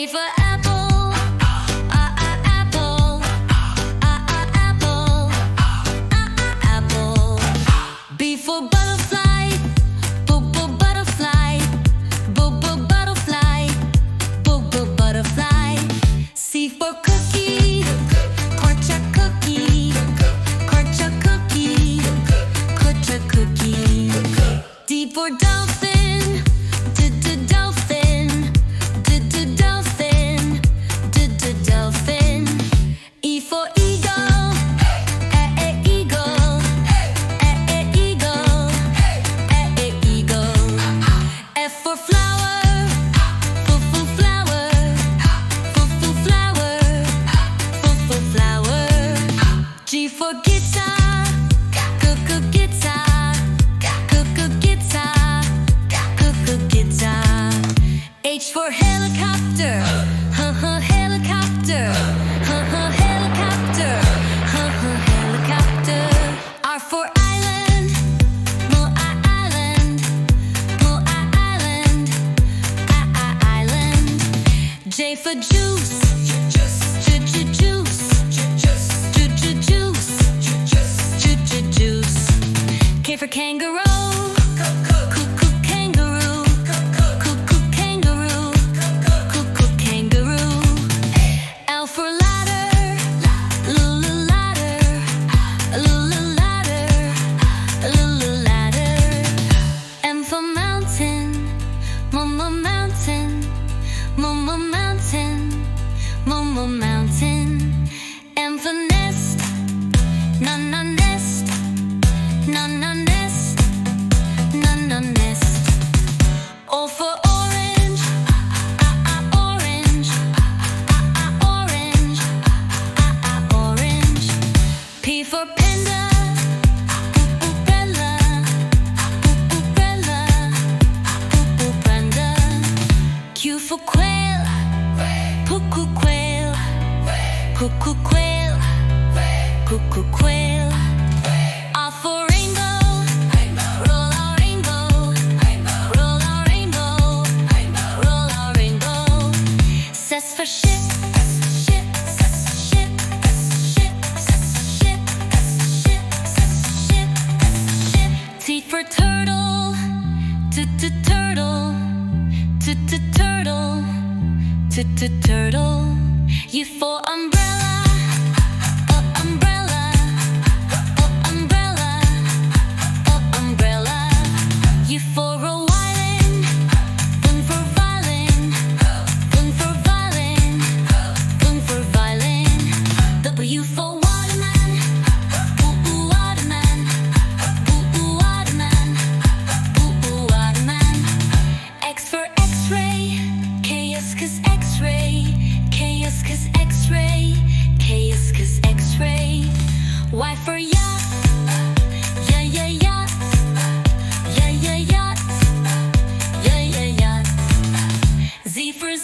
A for apple, apple, apple, apple. B for butterfly, butterfly, butterfly, butterfly. C for cookie, cookie, cookie. D for dolphin, dolphin, dolphin. E for eagle, eagle, eagle, eagle. F for flower, flower, flower. G for guitar, guitar, guitar. H for helicopter, helicopter, helicopter, helicopter. R for island, island, island, island. J for juice, juice. K for kangaroo, kangaroo, kangaroo. L for ladder, ladder. M for mountain, mountain, mountain. N for nest, nest, nest. O for orange, orange, orange. P for panda, panda. Q for quail, quail, quail. R for rainbow, roll our rainbow, roll our rainbow, roll our rainbow. S for ship, T for turtle, turtle. U for umbrella, umbrella, umbrella. U for a violin, for violin, for violin, for violin. W for waterman, waterman, waterman, waterman. X for x-ray, X-ray, X-ray, X-ray. Y for yacht, yacht, yacht, yacht. Z for